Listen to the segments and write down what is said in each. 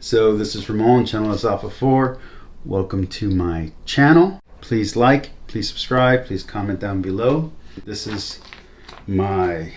So this is Ramon, channel is Alpha 4. Welcome to my channel. Please like, please subscribe, please comment down below. This is my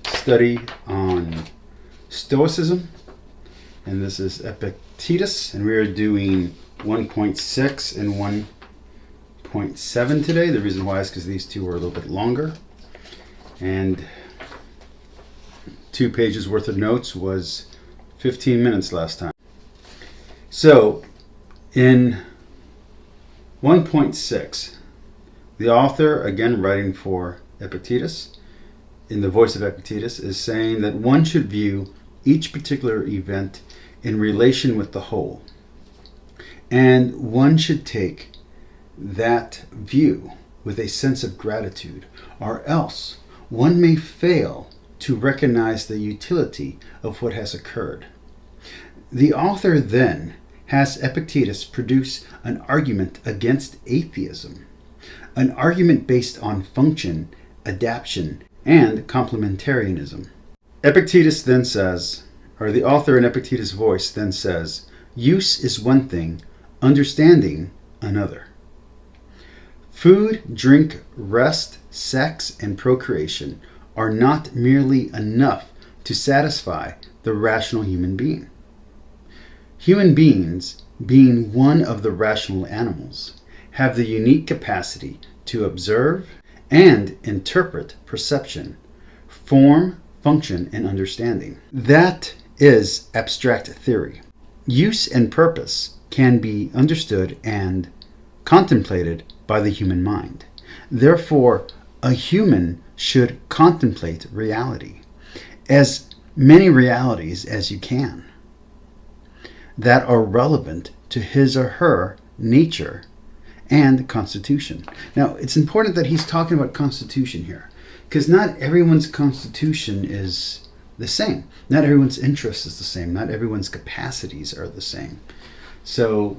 study on stoicism, and this is Epictetus, and we are doing 1.6 and 1.7 today. The reason why is because these two are a little bit longer, and 2 pages worth of notes was 15 minutes last time. So in 1.6, the author, again writing for Epictetus, in the voice of Epictetus, is saying that one should view each particular event in relation with the whole. And one should take that view with a sense of gratitude, or else one may fail to recognize the utility of what has occurred. The author then has Epictetus produce an argument against atheism, an argument based on function, adaptation, and complementarianism. Epictetus then says, or the author in Epictetus' voice then says, use is one thing, understanding another. Food, drink, rest, sex, and procreation are not merely enough to satisfy the rational human being. Human beings, being one of the rational animals, have the unique capacity to observe and interpret perception, form, function, and understanding. That is abstract theory. Use and purpose can be understood and contemplated by the human mind. Therefore, a human should contemplate reality, as many realities as you can, that are relevant to his or her nature and constitution. Now, it's important that he's talking about constitution here, because not everyone's constitution is the same. Not everyone's interest is the same. Not everyone's capacities are the same. So,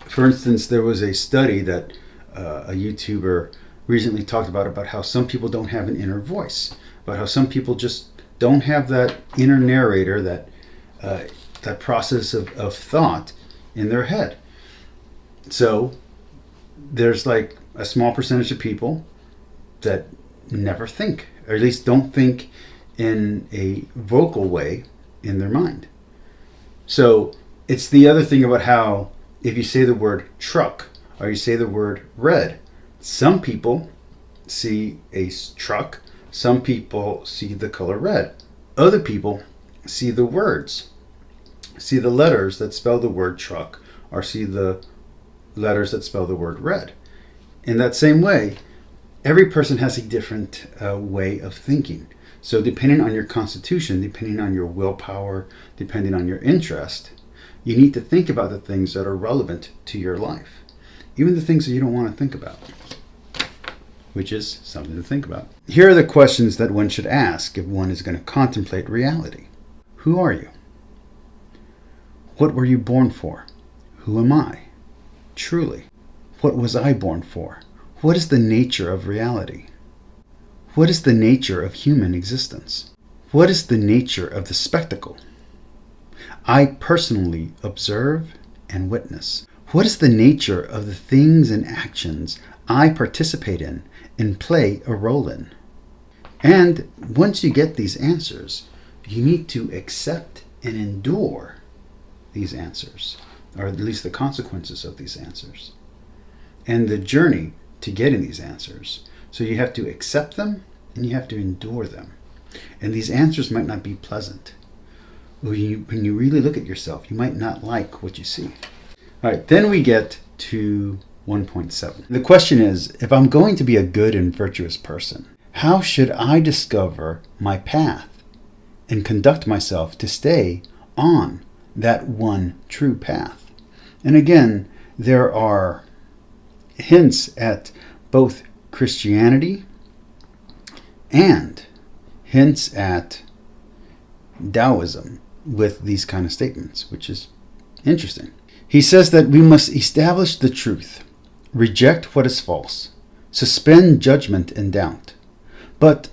for instance, there was a study that a YouTuber recently talked about how some people don't have an inner voice, about how some people just don't have that inner narrator, that process of thought in their head. So there's like a small percentage of people that never think, or at least don't think in a vocal way in their mind. So it's the other thing about how if you say the word truck or you say the word red, some people see a truck, some people see the color red, other people see the words, see the letters that spell the word truck, or see the letters that spell the word red. In that same way, every person has a different way of thinking. So depending on your constitution, depending on your willpower, depending on your interest, you need to think about the things that are relevant to your life, even the things that you don't want to think about, which is something to think about. Here are the questions that one should ask if one is going to contemplate reality. Who are you? What were you born for? Who am I? Truly, what was I born for? What is the nature of reality? What is the nature of human existence? What is the nature of the spectacle I personally observe and witness? What is the nature of the things and actions I participate in and play a role in? And once you get these answers, you need to accept and endure these answers, or at least the consequences of these answers, and the journey to getting these answers. So you have to accept them and you have to endure them. And these answers might not be pleasant. When you really look at yourself, you might not like what you see. All right, then we get to 1.7. The question is, if I'm going to be a good and virtuous person, how should I discover my path and conduct myself to stay on that one true path? And again, there are hints at both Christianity and hints at Taoism with these kind of statements, which is interesting. He says that we must establish the truth, reject what is false, suspend judgment and doubt, but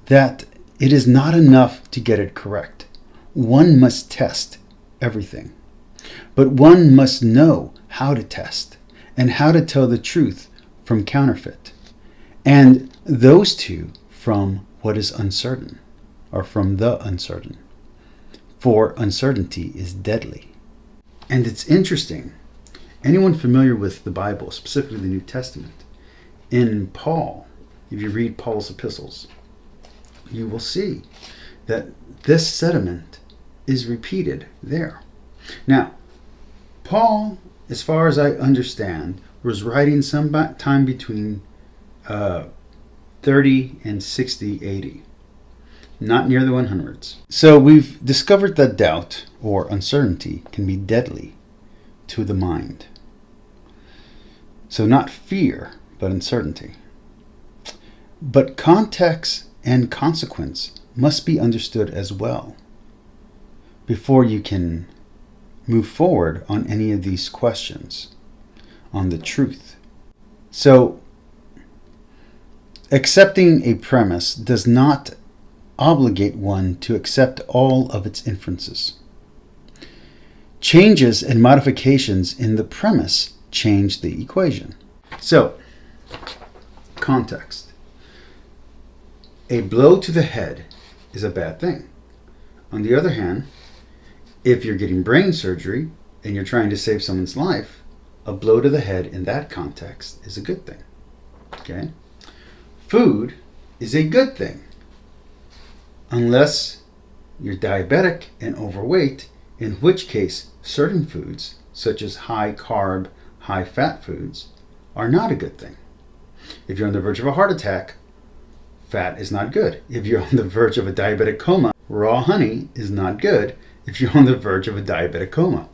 that it is not enough to get it correct. One must test everything. But one must know how to test and how to tell the truth from counterfeit, and those two from what is uncertain, or from the uncertain. For uncertainty is deadly. And it's interesting. Anyone familiar with the Bible, specifically the New Testament, in Paul, if you read Paul's epistles, you will see that this sentiment is repeated there. Now, Paul, as far as I understand, was writing sometime between 30 and 60 AD, not near the 100s. So we've discovered that doubt or uncertainty can be deadly to the mind. So not fear, but uncertainty. But context and consequence must be understood as well before you can move forward on any of these questions, on the truth. So, accepting a premise does not obligate one to accept all of its inferences. Changes and modifications in the premise change the equation. So, context. A blow to the head is a bad thing. On the other hand, if you're getting brain surgery and you're trying to save someone's life, a blow to the head in that context is a good thing. Okay? Food is a good thing. Unless you're diabetic and overweight, in which case certain foods, such as high carb, high fat foods, are not a good thing. If you're on the verge of a heart attack, fat is not good. If you're on the verge of a diabetic coma, raw honey is not good if you're on the verge of a diabetic coma.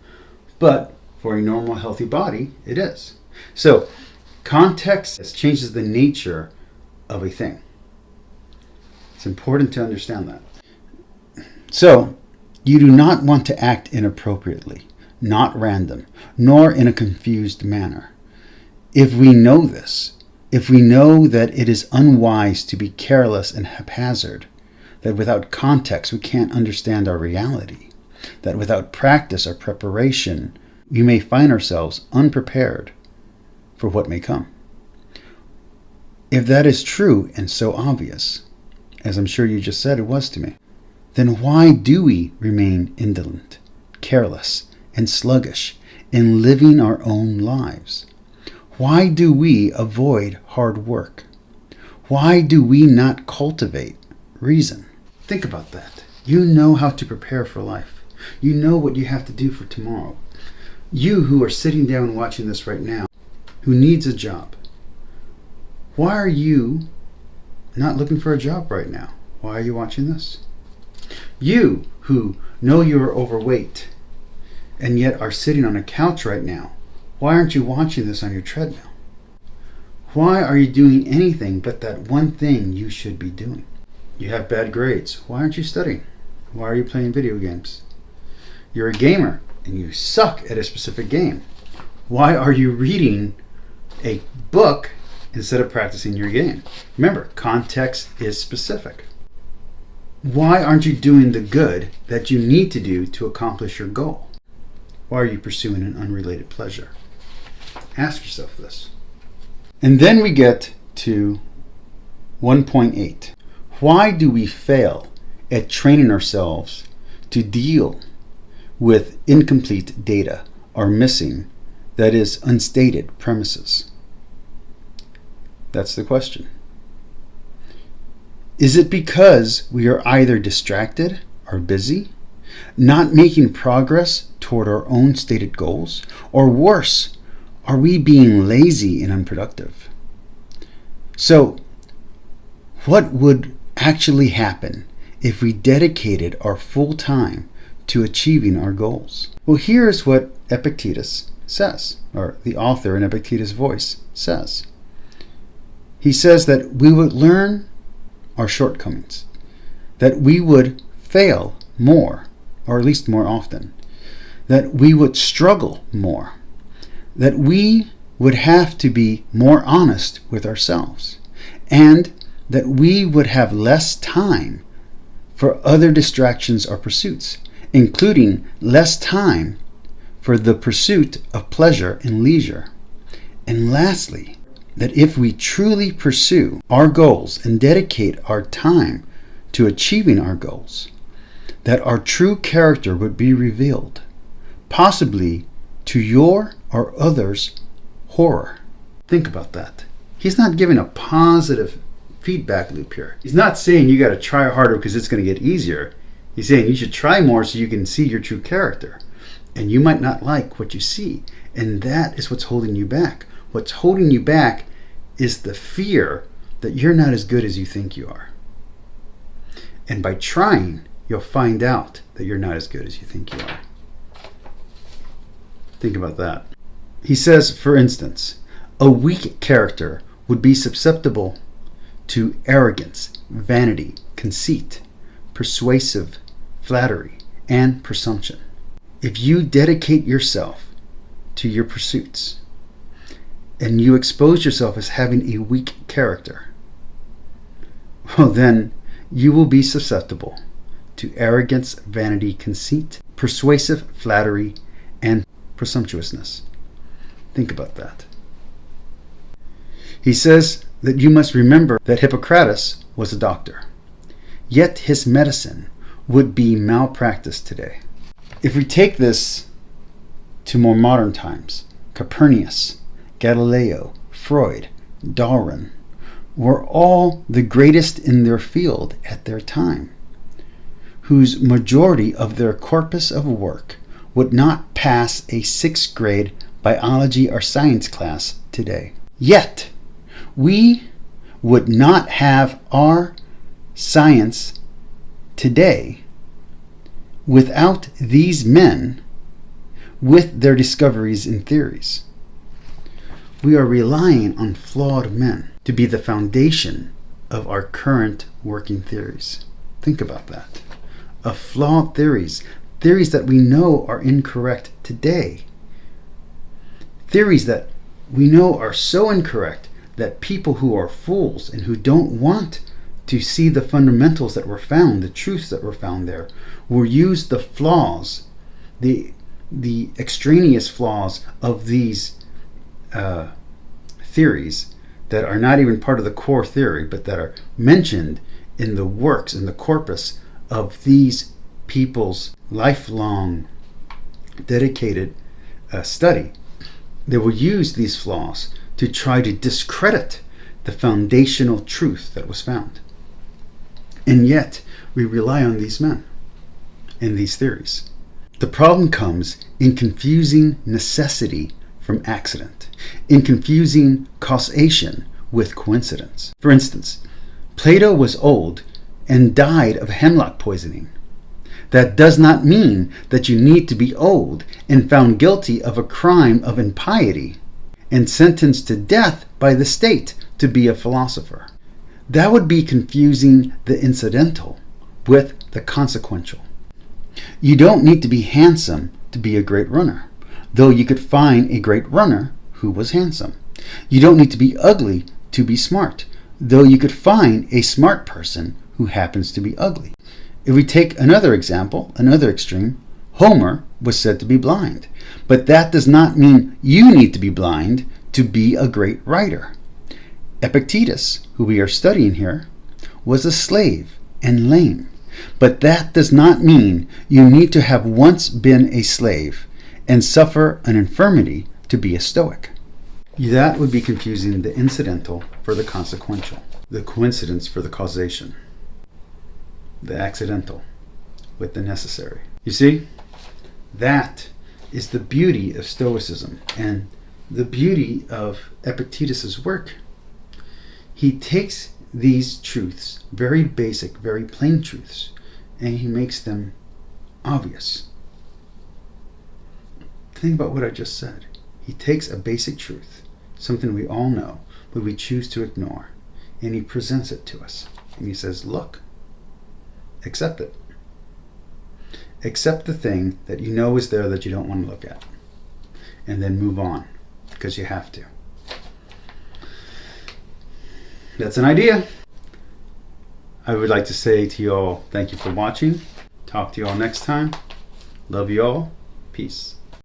But for a normal, healthy body, it is. So, context changes the nature of a thing. It's important to understand that. So, you do not want to act inappropriately, not random, nor in a confused manner. If we know this, if we know that it is unwise to be careless and haphazard, that without context we can't understand our reality, that without practice or preparation we may find ourselves unprepared for what may come. If that is true and so obvious, as I'm sure you just said it was to me, then why do we remain indolent, careless, and sluggish in living our own lives? Why do we avoid hard work? Why do we not cultivate reason? Think about that. You know how to prepare for life. You know what you have to do for tomorrow. You who are sitting down watching this right now, who needs a job, why are you not looking for a job right now? Why are you watching this? You who know you are overweight and yet are sitting on a couch right now, why aren't you watching this on your treadmill? Why are you doing anything but that one thing you should be doing? You have bad grades. Why aren't you studying? Why are you playing video games? You're a gamer and you suck at a specific game. Why are you reading a book instead of practicing your game? Remember, context is specific. Why aren't you doing the good that you need to do to accomplish your goal? Why are you pursuing an unrelated pleasure? Ask yourself this. And then we get to 1.8. Why do we fail at training ourselves to deal with incomplete data or missing, that is, unstated premises? That's the question. Is it because we are either distracted or busy, not making progress toward our own stated goals, or worse, are we being lazy and unproductive? So, what would actually happen if we dedicated our full time to achieving our goals? Well, here's what Epictetus says, or the author in Epictetus' voice says. He says that we would learn our shortcomings, that we would fail more, or at least more often, that we would struggle more, that we would have to be more honest with ourselves, and that we would have less time for other distractions or pursuits, including less time for the pursuit of pleasure and leisure. And lastly, that if we truly pursue our goals and dedicate our time to achieving our goals, that our true character would be revealed, possibly to your or others' horror. Think about that. He's not giving a positive feedback loop here. He's not saying you got to try harder because it's going to get easier. He's saying you should try more so you can see your true character. And you might not like what you see. And that is what's holding you back. What's holding you back is the fear that you're not as good as you think you are. And by trying, you'll find out that you're not as good as you think you are. Think about that. He says, for instance, a weak character would be susceptible to arrogance, vanity, conceit, persuasive flattery, and presumption. If you dedicate yourself to your pursuits and you expose yourself as having a weak character, well then you will be susceptible to arrogance, vanity, conceit, persuasive flattery, and presumptuousness. Think about that. He says that you must remember that Epictetus was a doctor, yet his medicine would be malpracticed today. If we take this to more modern times, Copernicus, Galileo, Freud, Darwin were all the greatest in their field at their time, whose majority of their corpus of work would not pass a 6th grade biology or science class today. Yet, we would not have our science today without these men with their discoveries and theories. We are relying on flawed men to be the foundation of our current working theories. Think about that. Of flawed theories that we know are incorrect today. Theories that we know are so incorrect that people who are fools and who don't want to see the fundamentals that were found, the truths that were found there, will use the flaws, the extraneous flaws of these theories that are not even part of the core theory, but that are mentioned in the works, in the corpus of these people's lifelong dedicated study. They will use these flaws to try to discredit the foundational truth that was found. And yet, we rely on these men and these theories. The problem comes in confusing necessity from accident, in confusing causation with coincidence. For instance, Plato was old and died of hemlock poisoning. That does not mean that you need to be old and found guilty of a crime of impiety and sentenced to death by the state to be a philosopher. That would be confusing the incidental with the consequential. You don't need to be handsome to be a great runner, though you could find a great runner who was handsome. You don't need to be ugly to be smart, though you could find a smart person who happens to be ugly. If we take another example, another extreme, Homer was said to be blind, but that does not mean you need to be blind to be a great writer. Epictetus, who we are studying here, was a slave and lame, but that does not mean you need to have once been a slave and suffer an infirmity to be a Stoic. That would be confusing the incidental for the consequential, the coincidence for the causation, the accidental with the necessary. You see, that is the beauty of Stoicism and the beauty of Epictetus's work. He takes these truths, very basic, very plain truths, and he makes them obvious. Think about what I just said. He takes a basic truth, something we all know, but we choose to ignore, and he presents it to us. And he says, look, accept it. Accept the thing that you know is there that you don't want to look at. And then move on, because you have to. That's an idea. I would like to say to you all, thank you for watching. Talk to you all next time. Love you all. Peace.